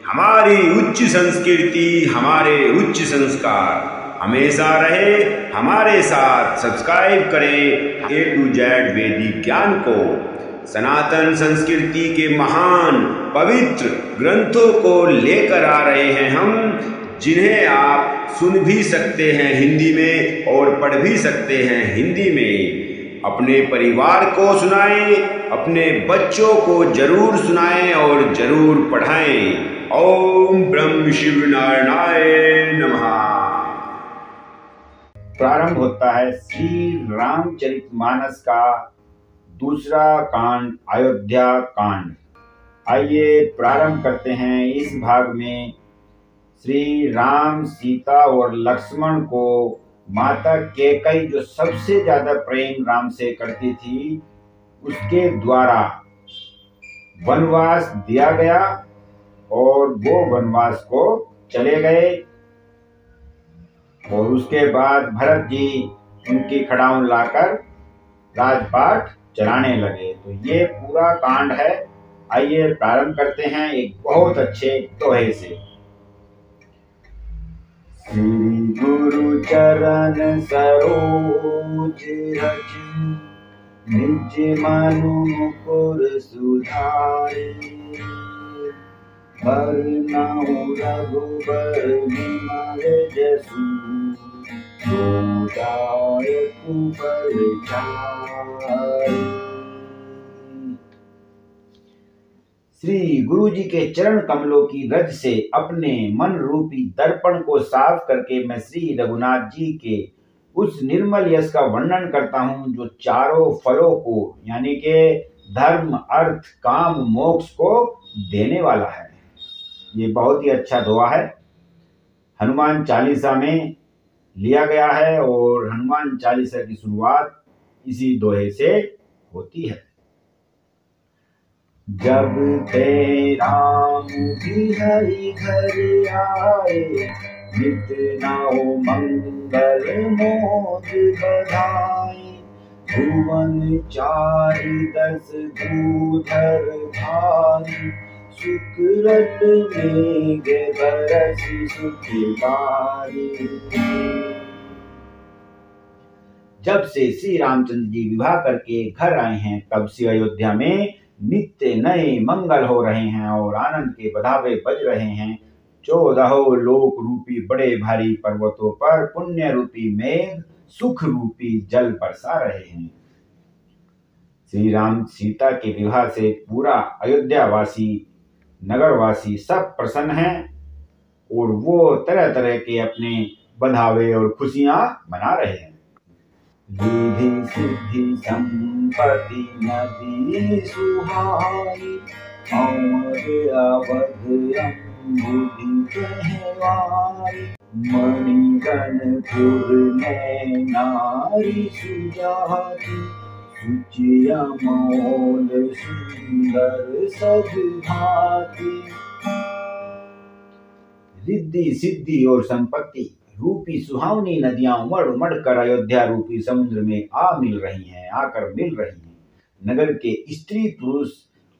हमारी उच्च संस्कृति, हमारे उच्च संस्कार हमेशा रहे हमारे साथ। सब्सक्राइब करें A to Z वैदिक ज्ञान को। सनातन संस्कृति के महान पवित्र ग्रंथों को लेकर आ रहे हैं हम, जिन्हें आप सुन भी सकते हैं हिंदी में और पढ़ भी सकते हैं हिंदी में। अपने परिवार को सुनाएं, अपने बच्चों को जरूर सुनाएं और जरूर पढ़ाएं। ओम ब्रह्म शिव नारायणाय नमः। प्रारंभ होता है श्री रामचरितमानस का दूसरा कांड, अयोध्या कांड। आइए प्रारंभ करते हैं। इस भाग में श्री राम, सीता और लक्ष्मण को माता कैकेयी, जो सबसे ज्यादा प्रेम राम से करती थी, उसके द्वारा वनवास दिया गया और वो वनवास को चले गए। और उसके बाद भरत जी उनकी खड़ाउन लाकर राजपाट चलाने लगे। तो ये पूरा कांड है। आइए प्रारंभ करते हैं एक बहुत अच्छे दोहे से। श्री गुरु चरण सरोज रज, निज मनु मुकुर सुधारि। वरनहुँ रघुबर विमल जसु, दायक बल चारि। श्री गुरु जी के चरण कमलों की रज से अपने मन रूपी दर्पण को साफ करके मैं श्री रघुनाथ जी के उस निर्मल यश का वर्णन करता हूं, जो चारों फलों को यानी के धर्म, अर्थ, काम, मोक्ष को देने वाला है। ये बहुत ही अच्छा दोहा है, हनुमान चालीसा में लिया गया है और हनुमान चालीसा की शुरुआत इसी दोहे से होती है। जब ते राम बिहरि घर आए, नित नाउ मंगल मोद बधाई। भुवन चारि दस भूधर भारी, सुकृत मेघ बरसि सुखी बारी। जब से श्री रामचंद्र जी विवाह करके घर आए हैं, तब से अयोध्या में नित्य नए मंगल हो रहे हैं और आनंद के बधावे बज रहे हैं। 14 लोक रूपी बड़े भारी पर्वतों पर पुण्य रूपी मेघ सुख रूपी जल बरसा रहे हैं। श्री राम सीता के विवाह से पूरा अयोध्यावासी, नगरवासी सब प्रसन्न हैं और वो तरह तरह के अपने बधावे और खुशियां मना रहे हैं। रिद्धि सिद्धि संपत्ति नदी सुहाई, अमर अवध बुद्धि कहवाई। मणिगणपुर में नारी सुजाति, सुचि अमोल सुंदर सज भाति। रिद्धि सिद्धि और संपत्ति रूपी सुहावनी नदियां उमड़ उमड़ कर अयोध्या रूपी समुद्र में आकर मिल रही हैं। नगर के स्त्री पुरुष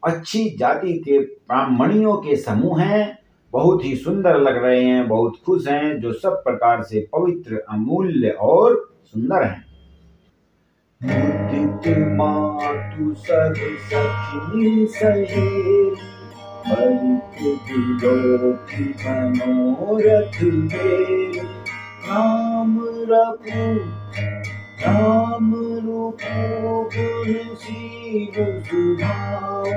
अच्छी जाति के ब्राह्मणियों के समूह हैं, बहुत ही सुंदर लग रहे हैं, बहुत खुश हैं, जो सब प्रकार से पवित्र, अमूल्य और सुंदर हैं। मुदित मातु सब सखी सहेली, बलित बिलोकी मनोरथ बेली। राम रूपु गुणशील सुभाउ,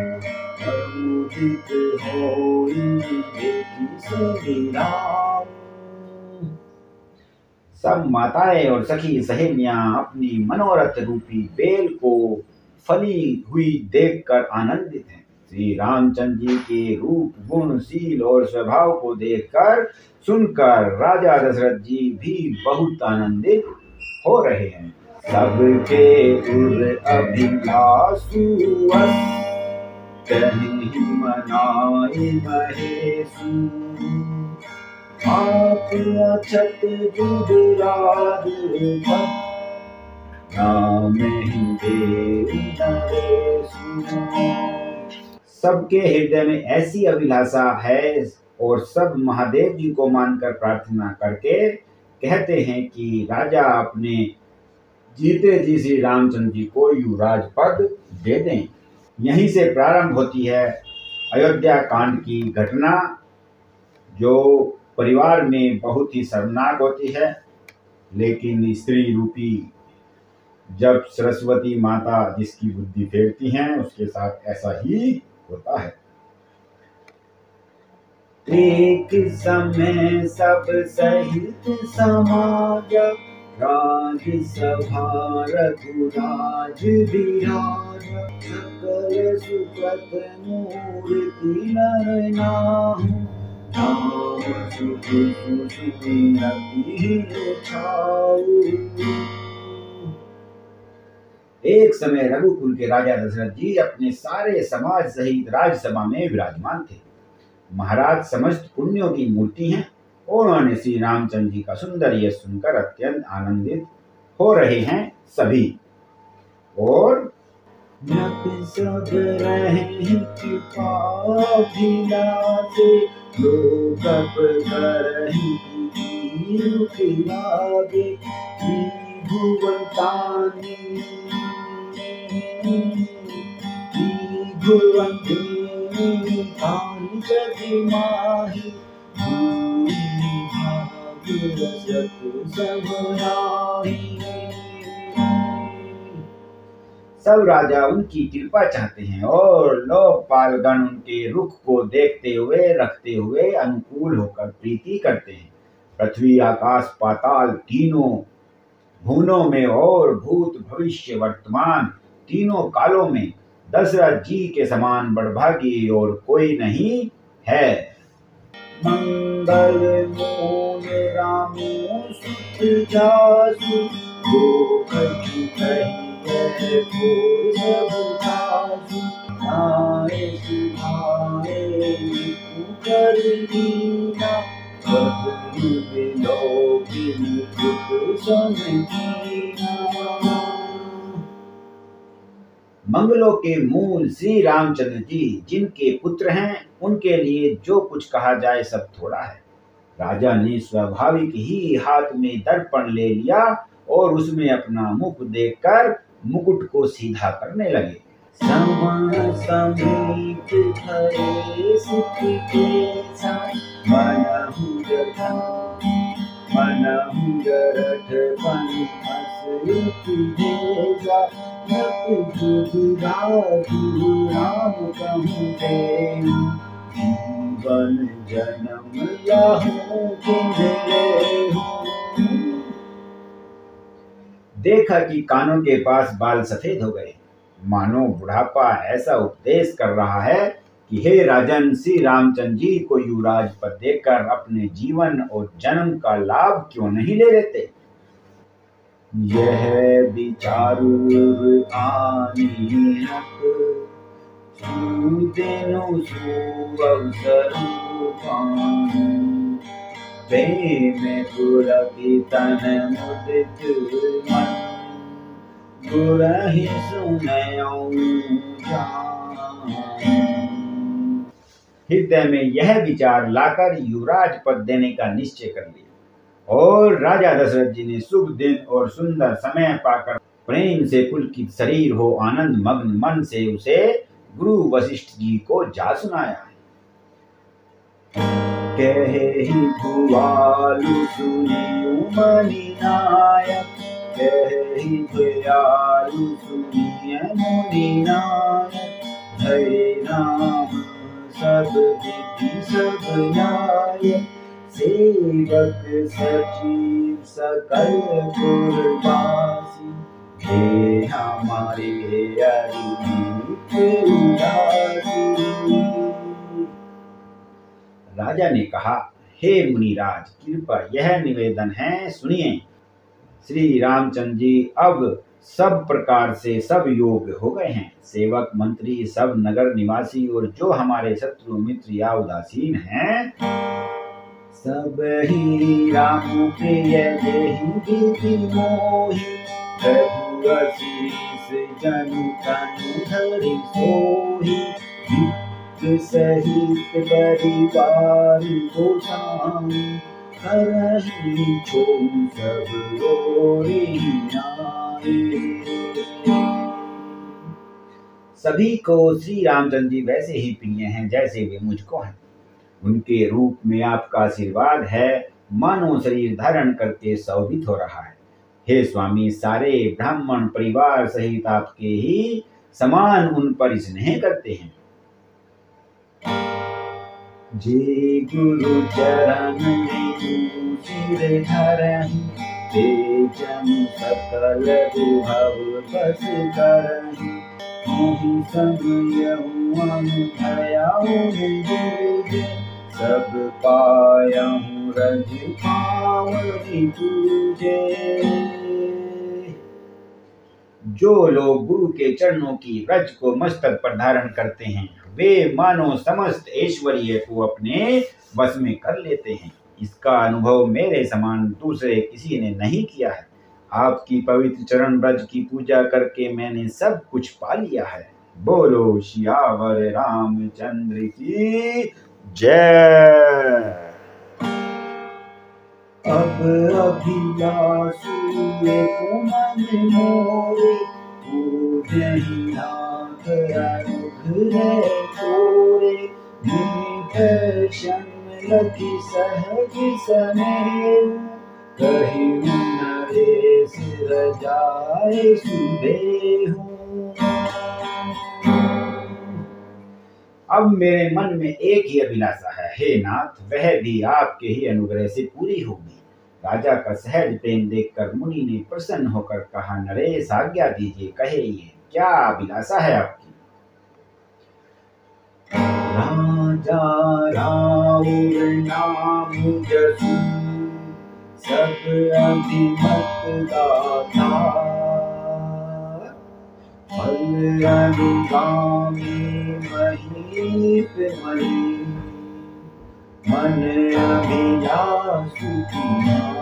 अमुदित होई देखि सभी राम। सब माताएं और सखी सहेलियां अपनी मनोरथ रूपी बेल को फली हुई देखकर आनंदित हैं। श्री रामचंद्र जी के रूप, गुण, शील और स्वभाव को देखकर सुनकर राजा दशरथ जी भी बहुत आनंदित हो रहे हैं। सबके उर अभिलाषु कहीं मनाई महेशु, आप अछत जुगराज नाम ही देव नरेशु। सबके हृदय में ऐसी अभिलाषा है और सब महादेव जी को मानकर प्रार्थना करके कहते हैं कि राजा अपने जीते जी श्री रामचंद्र जी को युवराज पद दे दें। यहीं से प्रारंभ होती है अयोध्या कांड की घटना, जो परिवार में बहुत ही शर्मनाक होती है। लेकिन स्त्री रूपी जब सरस्वती माता जिसकी बुद्धि फेरती हैं, उसके साथ ऐसा ही होता है। एक समय सब सहित समाज, राजसभा रघुराज विराज, सकल सुकृत मूर्ति नर नाहु, नाम सुधि सुरति छाऊ। एक समय रघुकुल के राजा दशरथ जी अपने सारे समाज सहित राजसभा में विराजमान थे। महाराज समस्त पुण्यों की मूर्ति हैं। उन्होंने श्री रामचंद्र जी का सुंदर यश सुनकर अत्यंत आनंदित हो रहे हैं सभी। और सब रहे सब राजा उनकी कृपा चाहते हैं और लोकपालगण उनके रुख को देखते हुए रखते हुए अनुकूल होकर प्रीति करते हैं। पृथ्वी आकाश पाताल तीनों भुवनों में और भूत भविष्य वर्तमान तीनों कालों में दशरथ जी के समान बड़भागी और कोई नहीं है। मंगल मूल रामो सुत जासु, जो कछु कहिए सब जासु, आए सुभाए कर दीना, बदलु बिलोकी मुकुट समकीना। मंगलों के मूल श्री रामचंद्र जी जिनके पुत्र हैं, उनके लिए जो कुछ कहा जाए सब थोड़ा है। राजा ने स्वाभाविक ही हाथ में दर्पण ले लिया और उसमें अपना मुख देखकर मुकुट को सीधा करने लगे। समान समीप धरे सुख के साथ, मनहु जरठ बन हंस भेजा, राम कहूँ जीवन जन्म लाहूं किंधले हूँ। देखा कि कानों के पास बाल सफेद हो गए, मानो बुढ़ापा ऐसा उपदेश कर रहा है कि हे राजन, श्री रामचंद्र जी को युवराज पद देकर अपने जीवन और जन्म का लाभ क्यों नहीं ले लेते। यह विचारु आनी सुदिनु सुअवसरु पानु, प्रेम पुलकितन मुदित मन, गुरहि सुनयौ जान। हृदय में यह विचार लाकर युवराज पद देने का निश्चय कर लिया और राजा दशरथ जी ने शुभ दिन और सुंदर समय पाकर प्रेम से पुलकित शरीर हो आनंद मग्न मन से उसे गुरु वशिष्ठ जी को जा सुनाया। कहे भुआलु सुनियु मणि नायक, कहे दयालु सुनिय मुनि नायक, हरे नाम सब विधि सब न्याय, सेवक सचिव सकल पुरवासी, हे हमारे अरिनीत उदासी। राजा ने कहा, हे मुनिराज, कृपा यह निवेदन है, सुनिए। श्री रामचंद्र जी अब सब प्रकार से सब योग्य हो गए हैं। सेवक मंत्री सब नगर निवासी और जो हमारे शत्रु मित्र या उदासीन हैं, सब ही राम प्रिय जेहि विधि मोहि, रघुअसीस जनु तनु धरि सोहि, सहित परिवार को शाम करही छो सब ओरे आए। सभी को श्री रामचंद्र जी वैसे ही प्रिय हैं जैसे वे मुझको हैं। उनके रूप में आपका आशीर्वाद है, मानो शरीर धारण करके शोभित हो रहा है। हे स्वामी, सारे ब्राह्मण परिवार सहित आपके ही समान उन पर स्नेह करते हैं। जे गुरु चरण में सिर धरहि, ते जन सकल विभव बस करहि। मोहि समयहु अनुभयाउ गुरुजे, सब पायहु रज पावनि पूजे। जो लोग गुरु के चरणों की रज को मस्तक पर धारण करते हैं, वे मानो समस्त ऐश्वर्य को अपने वश में कर लेते हैं। इसका अनुभव मेरे समान दूसरे किसी ने नहीं किया है। आपकी पवित्र चरण रज की पूजा करके मैंने सब कुछ पा लिया है। बोलो सियावर रामचंद्र की जय। अब अभिलाषु को मन मोरे, पूजहि नाथ अनुग्रह तोरे। मुनि दर्शन लखि सहज सनेहु, कहिउ नरेश रजाए सुदेहु। अब मेरे मन में एक ही अभिलाषा है, हे नाथ, वह भी आपके ही अनुग्रह से पूरी होगी। राजा का सहज प्रेम देखकर मुनि ने प्रसन्न होकर कहा, नरेश आज्ञा दीजिए, कहे ये क्या अभिलाषा है आपकी? राजा राउर नाम जसु, सब अभिमत दाता। फल अनुगामी महीप मही, मन अभिलाषु कुमार।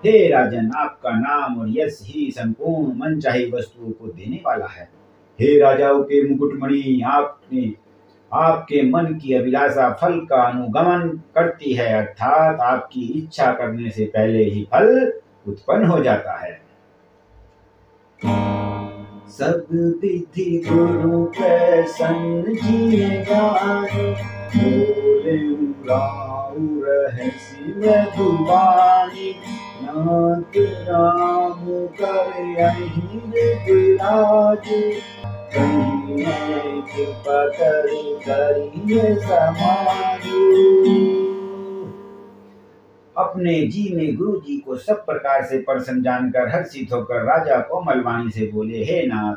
हे राजन, आपका नाम और यश ही संपूर्ण मनचाही वस्तुओं को देने वाला है। हे राजाओं के मुकुटमणि, आपके मन की अभिलाषा फल का अनुगमन करती है, अर्थात आपकी इच्छा करने से पहले ही फल उत्पन्न हो जाता है। सब विधि गुरु प्रसन्न जिय गाए, बोले राउ रहसि मधुबानी। नाथ राम करहि विराज, कहीं कृपा करिए समाजु। अपने जी में गुरु जी को सब प्रकार से प्रसन्न जानकर हर्षित होकर राजा कोमल वाणी से बोले, हे नाथ,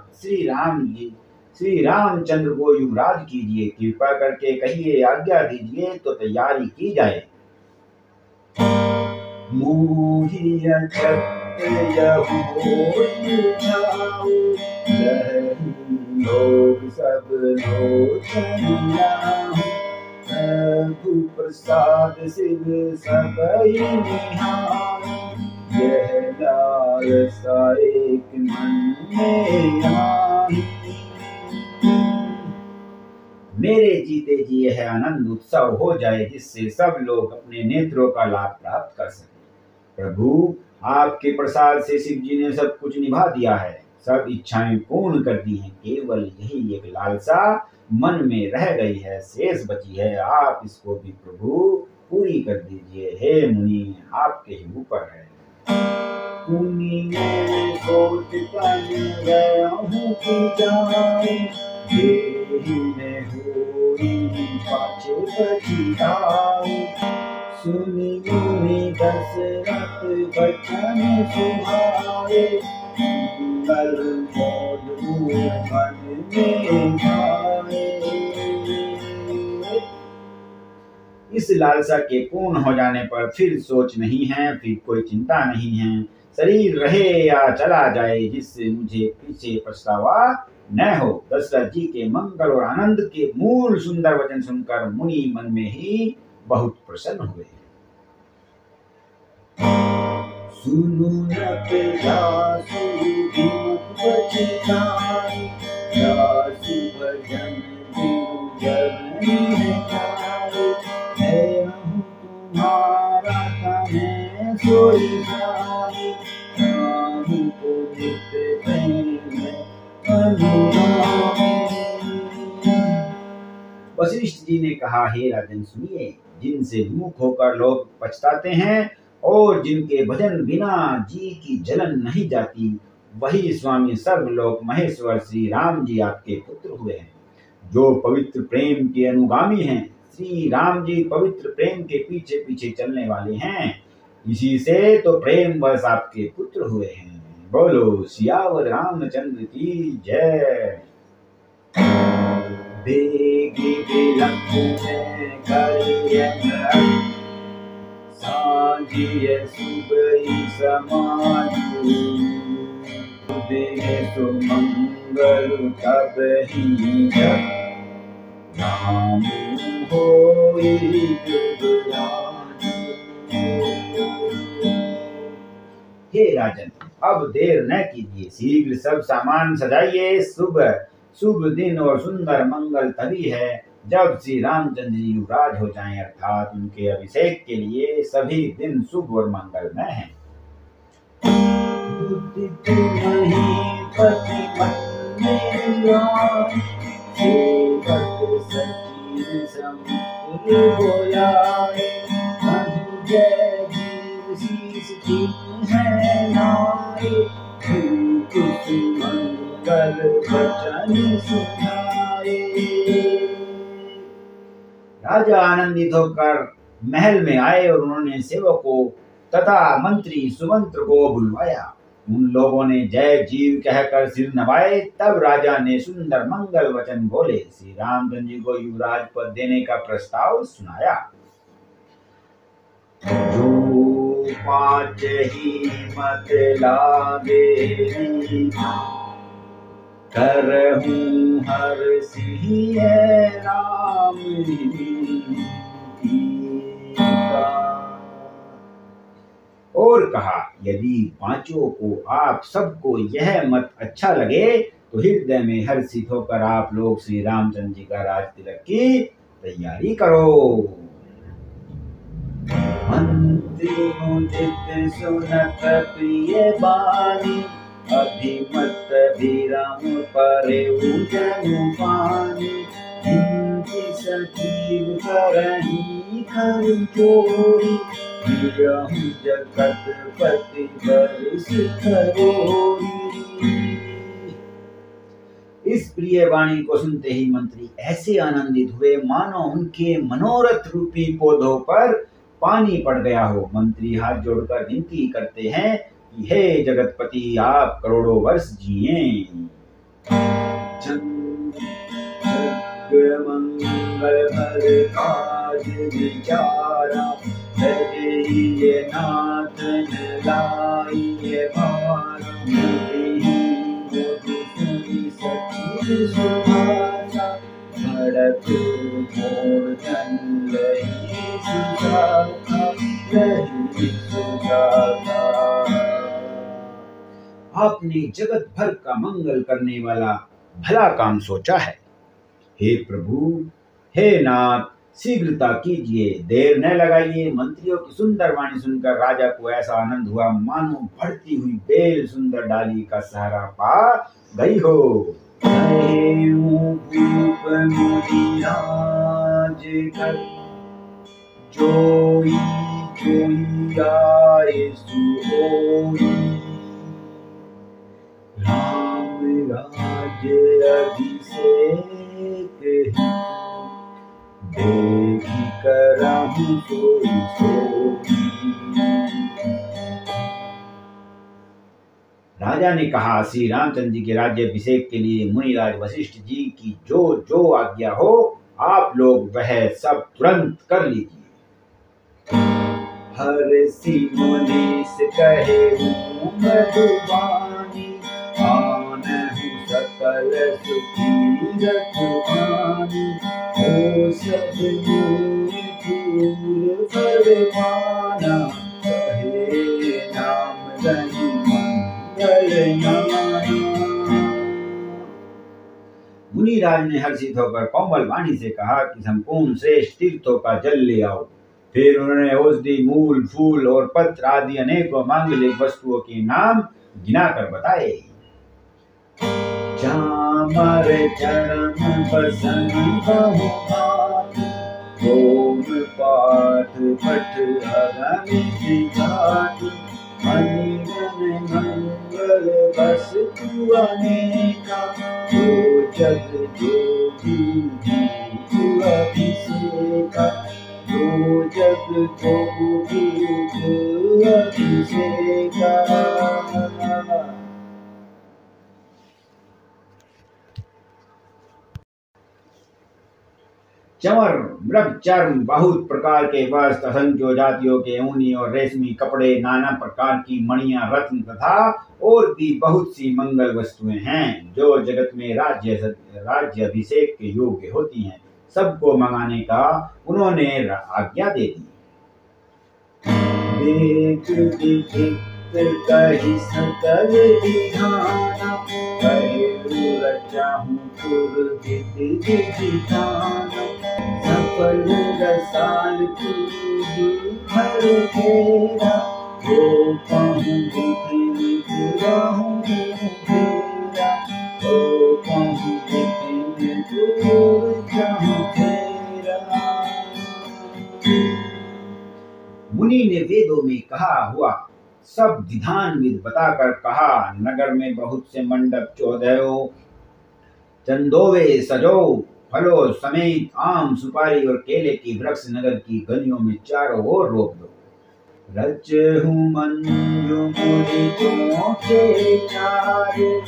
श्री रामचंद्र को युवराज कीजिए, कृपा करके कहिए, आज्ञा दीजिए तो तैयारी की जाए। मोहि लोग सब प्रभु प्रसाद शिव सबई निहार। यह लालसा एक मन में आई, मेरे जीते जी यह आनंद उत्सव हो जाए, जिससे सब लोग अपने नेत्रों का लाभ प्राप्त कर सके। प्रभु, आपके प्रसाद से शिव जी ने सब कुछ निभा दिया है, सब इच्छाएं पूर्ण कर दी हैं। केवल यही एक लालसा मन में रह गई है, शेष बची है। आप इसको भी प्रभु पूरी कर दीजिए। हे मुनि, आपके ही ऊपर है। मुनि ने सोच कर गया हूँ कि जाए, देहि में होई पाछे पछताए। सुनि मुनि दशरथ बचन सुहाए, मंगल मोद मन में भाए। इस लालसा के पूर्ण हो जाने पर फिर सोच नहीं है, फिर कोई चिंता नहीं है। शरीर रहे या चला जाए, जिससे मुझे पीछे पछतावा न हो। दशरथ जी के मंगल और आनंद के मूल सुंदर वचन सुनकर मुनि मन में ही बहुत प्रसन्न हुए। सुनु न प्रयासु विमुख बचनाई, दासु भजन बिनु जग है तुम्हारा तने सोई जाए को नित प्रेम अनुरागी। वशिष्ठ जी ने कहा, हे राजन सुनिए, जिनसे विमुख होकर लोग पछताते हैं और जिनके भजन बिना जी की जलन नहीं जाती, वही स्वामी सर्वलोक महेश्वर श्री राम जी आपके पुत्र हुए हैं। जो पवित्र प्रेम के अनुगामी हैं, श्री राम जी पवित्र प्रेम के पीछे पीछे चलने वाले हैं, इसी से तो प्रेम वश आपके पुत्र हुए हैं। बोलो सियावर रामचंद्र की जय। बेगी बिलंब में करिए साजिए सुबह समाजू दे सुमंगल तब ही जग नाम होई जुगराज। हे राजन, अब देर न कीजिए, शीघ्र सब सामान सजाइए। शुभ दिन और सुंदर मंगल तभी है जब श्री रामचंद्र जी युवराज हो जाएं, अर्थात उनके अभिषेक के लिए सभी दिन शुभ और मंगलमय हैं। राजा आनंदित होकर महल में आए और उन्होंने सेवकों तथा मंत्री सुमंत्र को बुलवाया। उन लोगों ने जय जीव कहकर सिर नवाए। तब राजा ने सुंदर मंगल वचन बोले, श्री रामचंद्र जी को युवराज पद देने का प्रस्ताव सुनाया। जो पाँच ही मत लागे करहूं हर सिंह राम और कहा, यदि पांचों को आप सबको यह मत अच्छा लगे तो हृदय में हर्षित होकर आप लोग श्री रामचंद्र जी का राज तिलक की तैयारी करो। मंत्री मुदित सुनत प्रिय बानी अभिमत विराम परे जनु पानी इनकी सजीव करही कर जोड़ी जगत पति बरिस करोड़ी। इस प्रिय वाणी को सुनते ही मंत्री ऐसे आनंदित हुए मानो उनके मनोरथ रूपी पौधों पर पानी पड़ गया हो। मंत्री हाथ जोड़कर विनती करते हैं कि हे जगतपति, आप करोड़ों वर्ष जिए। मंगल काज विचारा ये नाथ लाइए भड़क मोर जन आपने जगत भर का मंगल करने वाला भला काम सोचा है। हे प्रभु, हे नाथ, शीघ्रता कीजिए, देर न लगाइए। मंत्रियों की सुंदर वाणी सुनकर राजा को ऐसा आनंद हुआ मानो बढ़ती हुई बेल सुंदर डाली का सहारा पा गई हो। जोई जोई आए सुओई राम राज्य अभिषेक देखी करहूं सोई सोई। राजा ने कहा, श्री रामचंद्र जी के राज्याभिषेक के लिए मुनिराज वशिष्ठ जी की जो जो आज्ञा हो आप लोग वह सब तुरंत कर लीजिए। हर सी मुनीस कहे मधुबानी आनहु सकल सुखी रखवानी ओ सब फूल फरमाना कहे नाम रही मंगल नाना। मुनिराज ने हर्षित होकर कोमल वाणी से कहा कि संपूर्ण श्रेष्ठ तीर्थों का जल ले आओ। फिर उन्होंने औषधि, मूल, फूल और पत्र आदि अनेकों मांगलिक वस्तुओं के नाम गिनाकर बताए। चामर चरण बसन बहुभाग, ओम पाठ पठ अगणित जाति, मणिगण मंगल वस्तु अनेका, जो जग जोगी अभिषेका, जो जग जोगी अभिषेका। चंवर, मृग चर्म, बहुत प्रकार के वस्त्र, असंख्य जातियों के ऊनी और रेशमी कपड़े, नाना प्रकार की मणियां, रत्न तथा और भी बहुत सी मंगल वस्तुएं हैं जो जगत में राज्य अभिषेक के योग्य होती हैं। सबको मंगाने का उन्होंने आज्ञा दे दी। देख विचित्र कहि सकल विधाना, रचाहूं पुरहित विधाना, सफल रसाल हर फेरा, ओ कहूँ विपिन गुरहूँ फेरा, ओ कहूँ विपिन गुरहूँ फेरा। मुनि ने वेदों में कहा हुआ सब विधान विध बताकर कहा, नगर में बहुत से मंडप 14 चंदोवे सजो, फलों समेत आम, सुपारी और केले की वृक्ष नगर की गलियों में चारों ओर रोक दो। रचहु मंजू मुनियों के चारे,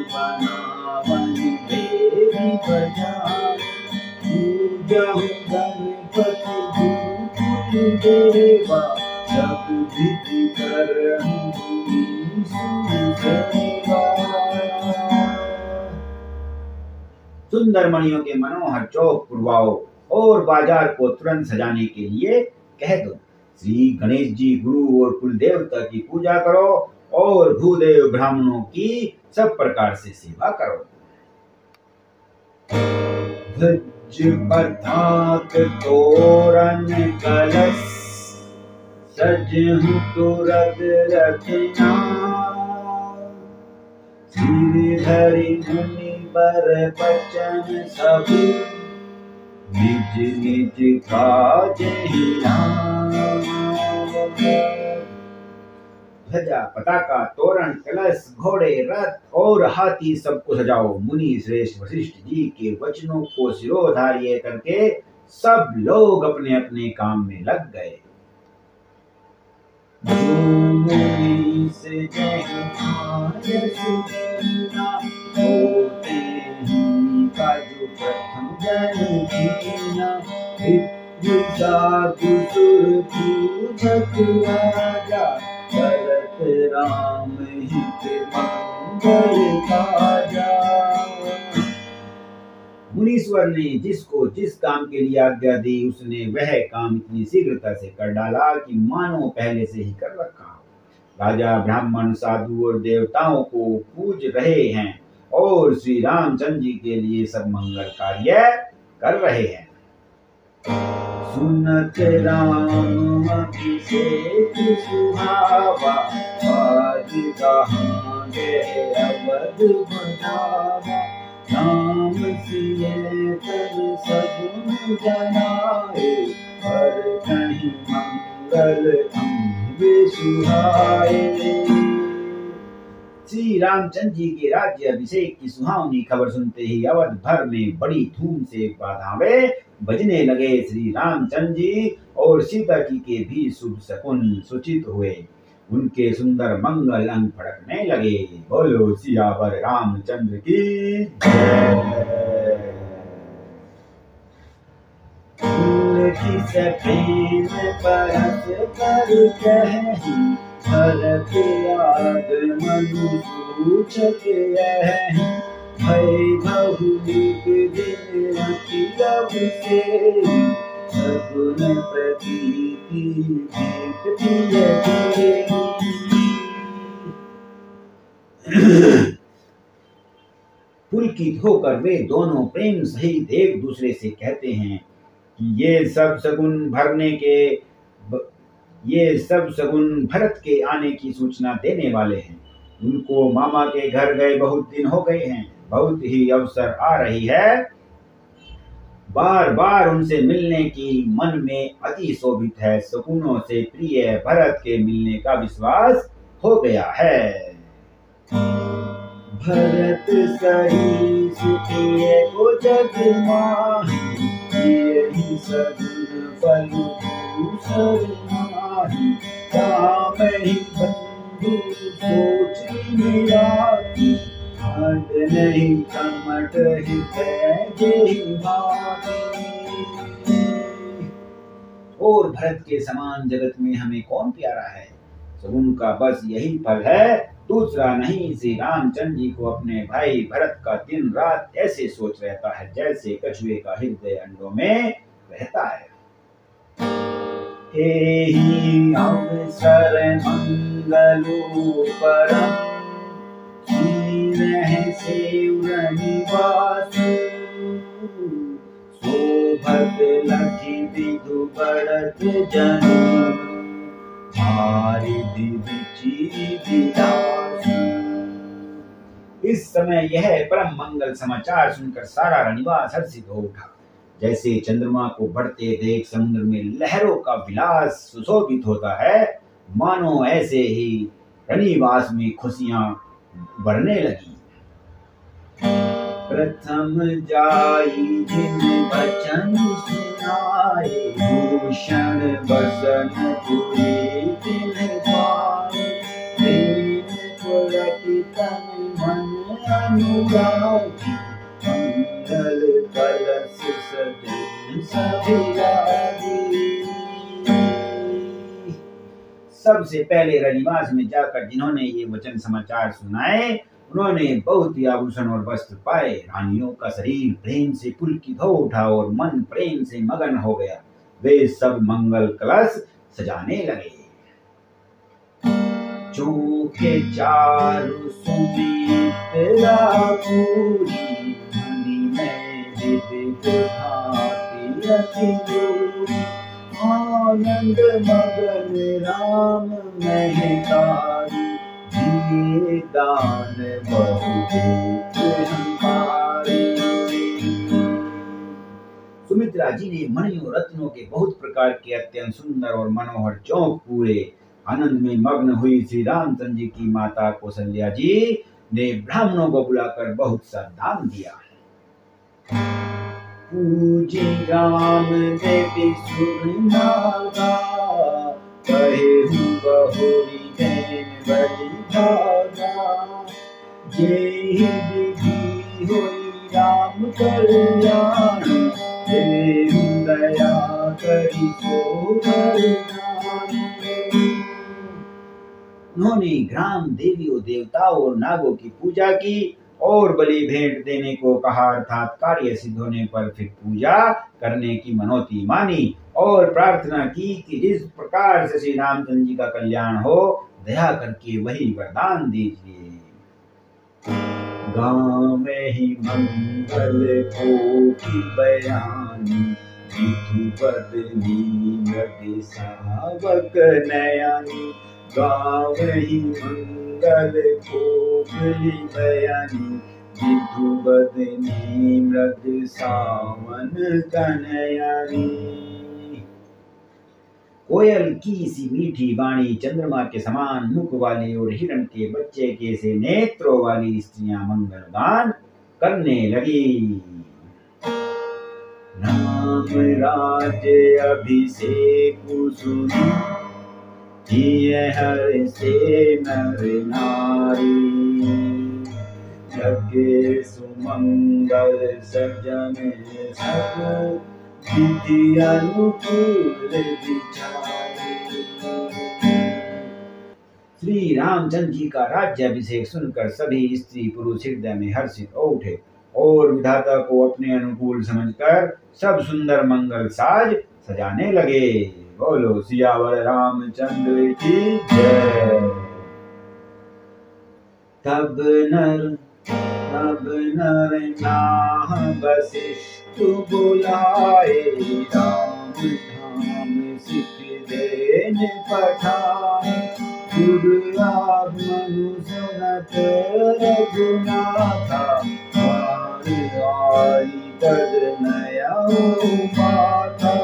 बनावन देवी बजारे, पूजहु गणपति देवा, सब विधि करहूं सेवा। सुंदर मणियों के मनोहर चौक पुरवाओ और बाजार को तुरंत सजाने के लिए कह दो। श्री गणेश जी, गुरु और कुल देवता की पूजा करो और भूदेव ब्राह्मणों की सब प्रकार से सेवा करो। ध्वज पताक तोरण कलश, सजहु तुरत रचना, सिर धरि मुनि बर बचन सब, निज निज काज ही नाम। ध्वजा, पताका, तोरण, कलश, घोड़े, रथ और हाथी सबको सजाओ। मुनि श्रेष्ठ वशिष्ठ जी के वचनों को शिरोधार्य करके सब लोग अपने अपने काम में लग गए। राम हित मंगल काजा। मुनीश्वर ने जिसको जिस काम के लिए आज्ञा दी उसने वह काम इतनी शीघ्रता से कर डाला कि मानो पहले से ही कर रखा। राजा, ब्राह्मण, साधु और देवताओं को पूज रहे हैं और श्री रामचंद्र जी के लिए सब मंगल कार्य कर रहे हैं। सुनत राम अभिषेक सुहावा, आज कहाँ गए अवध बनावा, नाम सिए तन सगुन जनाए, पर कहीं मंगल अंग सुहाए। श्री रामचंद्र जी के राज्य अभिषेक की सुहावनी खबर सुनते ही अवध भर में बड़ी धूम से बाधावे बजने लगे। श्री रामचंद्र जी और सीता जी के भी शुभ शकुन सूचित हुए। उनके सुंदर मंगल अंग फड़कने लगे। बोलो सियावर रामचंद्र की जय। प्रेम परस कर कहीं, भरत आगमन सूचक यहीं, भय बहुलिक दिन अतिरव से, सगुन प्रतीति देखती पुलकित होकर वे दोनों प्रेम सहित एक दूसरे से कहते हैं कि ये सब सगुन भरत के आने की सूचना देने वाले हैं। उनको मामा के घर गए बहुत दिन हो गए हैं, बहुत ही अवसर आ रही है। बार बार उनसे मिलने की मन में अति शोभित है। शकुनों से प्रिय भरत के मिलने का विश्वास हो गया है। भरत सरीस प्रिय को जग माही, यही सगुन फल दूसर नाही। राम ही बंधु सोच निराती, हट नहीं कमट हृदय जेहि भाती। और भरत के समान जगत में हमें कौन प्यारा है। शकुन का बस यही फल है, दूसरा नहीं। श्री रामचंद्र जी को अपने भाई भरत का दिन रात ऐसे सोच रहता है जैसे कछुए का हृदय अंडों में रहता है। एहि अवसर मंगलो परम, सेव्र निवासु। शोभत लखि विधु बढ़त जनु, भारिधि विचिर विलासु। इस समय यह परम मंगल समाचार सुनकर सारा रनिवास हर्षित हो उठा। जैसे चंद्रमा को बढ़ते देख समुद्र में लहरों का विलास सुशोभित होता है, मानो ऐसे ही रनिवास में खुशियां बढ़ने लगी। प्रथम जाई जिन बचन सुनाए, भूषण बसन पूरे दिन पाए। प्रेम पुलकित तन मन अनुरागी, मंगल कलश सजन सभिरागी। सबसे पहले रनिवास में जाकर जिन्होंने ये वचन समाचार सुनाए, उन्होंने बहुत ही आभूषण और वस्त्र पाए। रानियों का शरीर प्रेम से पुलकित हो उठा और मन प्रेम से मगन हो गया। वे सब मंगल कलश सजाने लगे। चौके चारु सुमित रापूरी, मणि में विविध भांति अति दूरी। आनंद मगन राम महतारी, दिए दान बहुदेव हमारे। सुमित्रा जी ने मणियों रत्नों के बहुत प्रकार के अत्यंत सुंदर और मनोहर चौक पूरे। आनंद में मग्न हुई श्री रामचंद्र जी की माता कौशल्या जी ने ब्राह्मणों को बुलाकर बहुत सा दान दिया। पूजी राम देवी सुरनागा, कहे बहुरी देन बलि भागा। जेहि विधि होई राम कल्याण, देहु दया करि सो वरदान। उन्होंने ग्राम देवियों देवताओं और नागों की पूजा की और बलि भेंट देने को कहा, अर्थात कार्य सिद्ध होने पर फिर पूजा करने की मनौती मानी और प्रार्थना की कि जिस प्रकार से श्री रामचंद्र जी का कल्याण हो, दया करके वही वरदान दीजिए। गाँव में ही मंगल को की बयानी, विधुपत्नी नदी सावक नयानी। गाँव ही मंगल को की बयानी, विधुपत्नी मृग सावन कनयानी। कोयल की सी मीठी वाणी, चंद्रमा के समान मुख वाली और हिरण के बच्चे के से नेत्रों वाली स्त्रियां मंगल गान करने लगी। राम राज्य अभिषेक सुनी, हर से नर नारी। लगे सुमंगल सजन सब, विधि अनुकूल विचारी। श्री रामचंद्र जी का राज्याभिषेक सुनकर सभी स्त्री पुरुष हृदय में हर्षित हो उठे और विधाता को अपने अनुकूल समझकर सब सुंदर मंगल साज सजाने लगे। बोलो सियावर रामचंद्र की जय। तब नर तब नर नाह वशिष्ठ बुलाए, राम धाम सिख देन पठाए। दुर्यात्मनु सुनत रघुनाथा, वार आई तद नयौ माथा।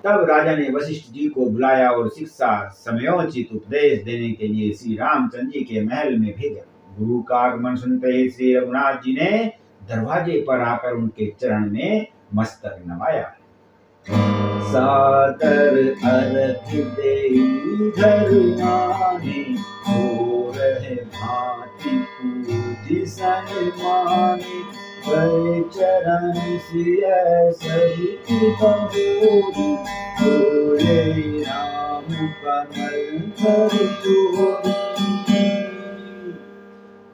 तब राजा ने वशिष्ठ जी को बुलाया और शिक्षा समयोचित उपदेश देने के लिए श्री रामचंद्र जी के महल में भेजा। गुरु का आगमन सुनते ही श्री रघुनाथ जी ने दरवाजे पर आकर उनके चरण में मस्तक नवाया। सादर अर्घ देई घर आने, हो रहे भांति पूज सन्माने। गए चरण सिय सहित बहोरी, बोले राम कमल कर जोरी।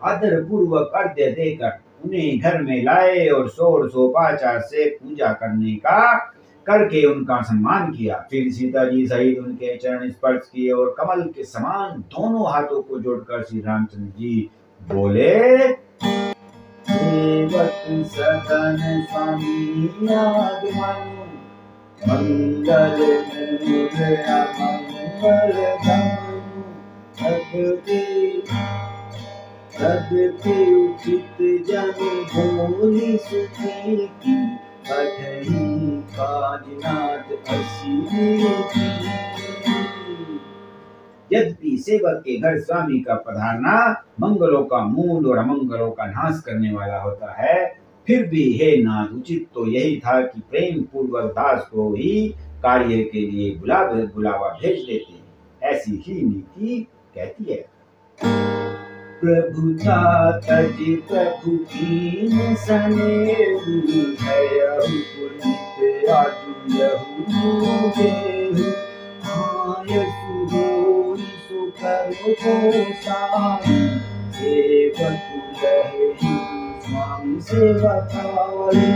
आदर पूर्वक अर्घ्य देकर उन्हें घर में लाए और शोर शोभाचार से पूजा करके उनका सम्मान किया। फिर सीता जी सहित उनके चरण स्पर्श किए और कमल के समान दोनों हाथों को जोड़कर श्री रामचंद्र जी बोले, सेवक सदन स्वामी आगमनु, मंगल मूल अमंगल गमनु। तदपि उचित जन भोली सुखी की, पठही काजनाथ असीम। यद्यपि सेवक के घर स्वामी का पधारना मंगलों का मूल और अमंगलों का नाश करने वाला होता है, फिर भी हे नाथ उचित तो यही था कि प्रेम पूर्वक दास को ही कार्य के लिए बुलावा भेज देते। ऐसी ही नीति कहती है। प्रभुता तज प्रभु कीन सनेहु, भयहु पुनीत आजु यहु देहु। आयसु होई सो करो गोसाई, सेवक लहे स्वामी सेवकाई।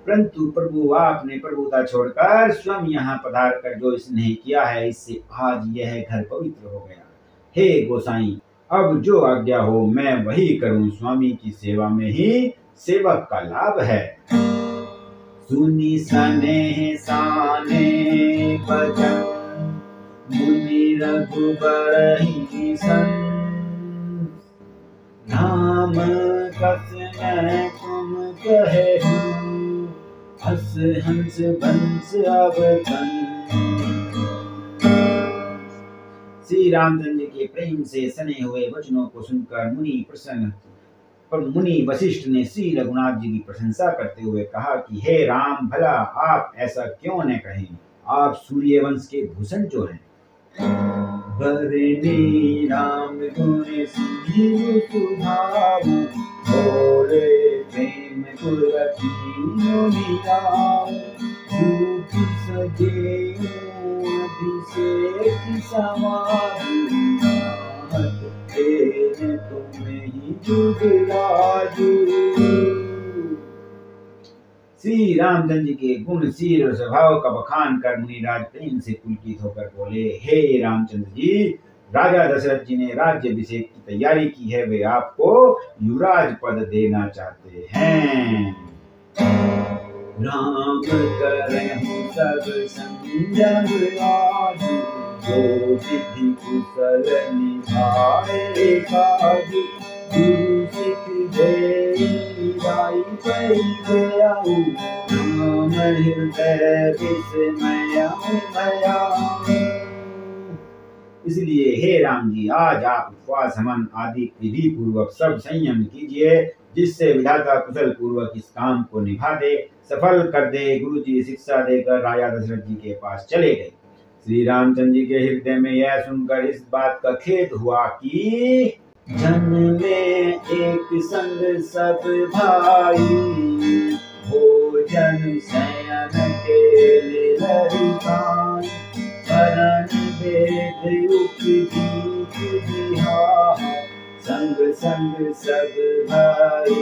परंतु प्रभु आपने प्रभुता छोड़कर स्वयं यहाँ पधार कर जो स्नेह किया है, इससे आज यह घर पवित्र हो गया। हे गोसाई, अब जो आज्ञा हो मैं वही करूं। स्वामी की सेवा में ही सेवक का लाभ है। सुनी सनेह साने बचन, मुनि रघुबर ही सन। नाम कस न तुम कहेहु, हस हंस बंस अवतन। श्री रामचंद्र के प्रेम से सने हुए वचनों को सुनकर मुनि वशिष्ठ ने श्री रघुनाथ जी की प्रशंसा करते हुए कहा कि हे राम, भला आप ऐसा क्यों न कहें, आप सूर्य वंश के भूषण जो हैं। बरनी राम गुण सिंधु सुभाऊ, बोले प्रेम गुरु मीराऊ। रूप सजे अभिषेक समाधि, तुम्हें ही जुगराजू। श्री रामचंद्र जी के गुणशील और स्वभाव का बखान कर मुनिराज प्रेम से पुलकित होकर बोले, हे रामचंद्र जी, राजा दशरथ जी ने राज्य अभिषेक की तैयारी की है। वे आपको युवराज पद देना चाहते हैं। राम करहु सब संजम आज, जो सिद्धि कुशल निभाए काज। गुरु सिख देई राई पई गयाऊ, नाम हृदय विस्मय भयाऊ। इसलिए हे राम जी, आज आप उपवास हवन आदि विधि पूर्वक सब संयम कीजिए, जिससे विधाता कुशल पूर्वक इस काम को निभा दे, सफल कर दे। गुरु जी शिक्षा देकर राजा दशरथ जी के पास चले गए। श्री रामचंद्र जी के हृदय में यह सुनकर इस बात का खेद हुआ कि जन में एक संग सब भाई, भोजन शयन के लहरिकाई। परन वेद उपदीप बिहार, संग संग सब भाई।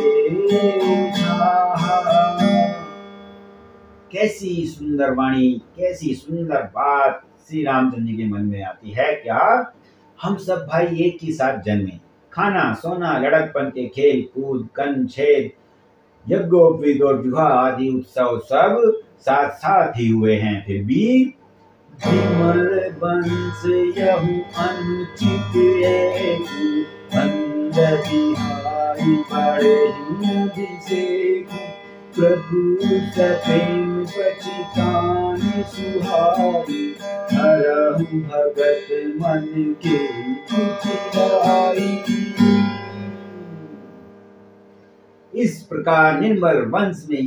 कैसी सुंदर वाणी, कैसी सुंदर बात श्री रामचंद्र जी के मन में आती है। क्या हम सब भाई एक ही साथ जन्मे, खाना सोना, लड़कपन के खेल कूद, कन छेद, यज्ञोपवीत और विवाह आदि उत्सव सब साथ साथ ही हुए हैं। फिर भी विमल बंस यहु अनुचित बिहारी बड़े अभिषेक, प्रभु सप्रेम पचितान सुहारी, हरहु भगत मन के कुटिलाई। इस प्रकार निर्मल वंश में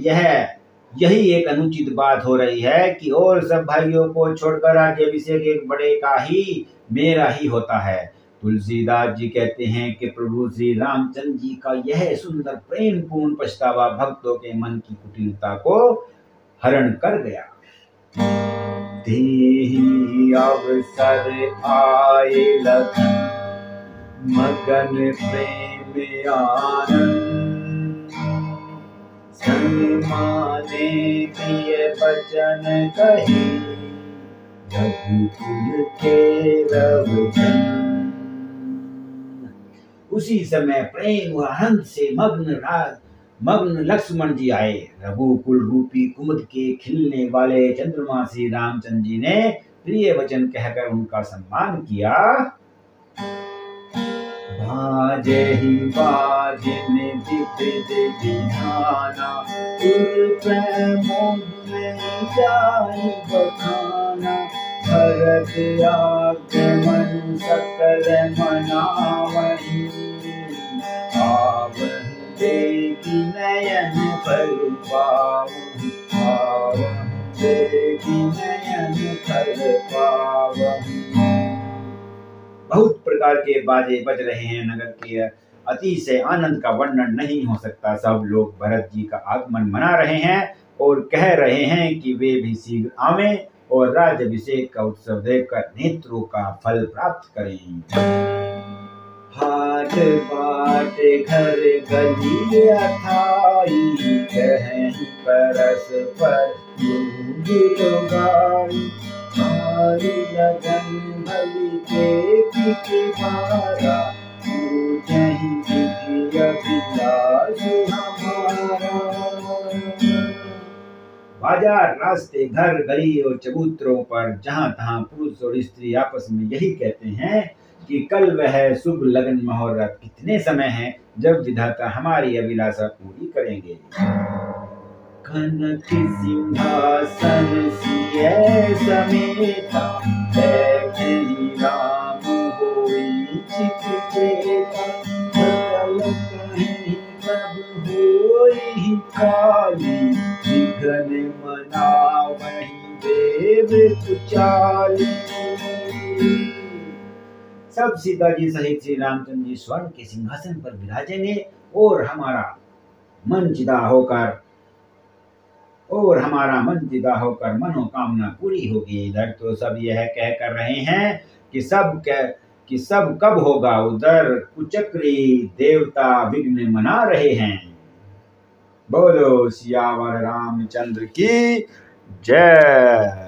यही एक अनुचित बात हो रही है कि और सब भाइयों को छोड़कर राज्याभिषेक एक बड़े का ही मेरा ही होता है। तुलसीदास जी कहते हैं कि प्रभु श्री रामचंद्र जी का यह सुंदर प्रेम पूर्ण पछतावा भक्तों के मन की कुटिलता को हरण कर गया। देहि अवसर आए लगन, मगन प्रेम आनंद, सन्माने प्रिय बचन कही, रघुकुल के रवचन। उसी समय प्रेम और आनंद से मग्न लक्ष्मण जी आए। रघुकुल रूपी कुमुद के खिलने वाले चंद्रमा श्री रामचंद्र जी ने प्रिय वचन कहकर उनका सम्मान किया। भाजहि बाजिन विविध विधाना, प्रेमोद में जाहि बखाना, भरत आगमन सकल मनावहि, आवहि देहि नयन फल पावहि, आवहि देहि नयन फल पावहि। बहुत प्रकार के बाजे बज रहे हैं। नगर के अतिशय आनंद का वर्णन नहीं हो सकता। सब लोग भरत जी का आगमन मना रहे हैं और कह रहे हैं कि वे भी शीघ्र आवें और राज्याभिषेक का उत्सव देखकर नेत्रों का फल प्राप्त करें। हाट बाट घर गली अथाई, कहीं परस्पर योग लगाई, हारी लगन भली के पिके भारा, पूजहि विधि अभिलाष हमारा। बाजार, रास्ते, घर, गली और चबूतरों पर जहां तहां पुरुष और स्त्री आपस में यही कहते हैं कि कल वह शुभ लगन मुहूर्त कितने समय है जब विधाता हमारी अभिलाषा पूरी करेंगे। कनक सिंहासन सिय समेता, बैठे राम होई चित चेता, सकल कहीं सब होई काली, विघ्न मनावहि देव कुचाली। सब सीता जी सहित श्री रामचंद्र जी स्वर्ण के सिंहासन पर विराजेंगे और हमारा मन चिदा होकर मनोकामना पूरी होगी। इधर तो सब यह कह कर रहे हैं कि सब कब होगा। उधर कुचक्री देवता विघ्न मना रहे हैं। बोलो सियावर रामचंद्र की जय।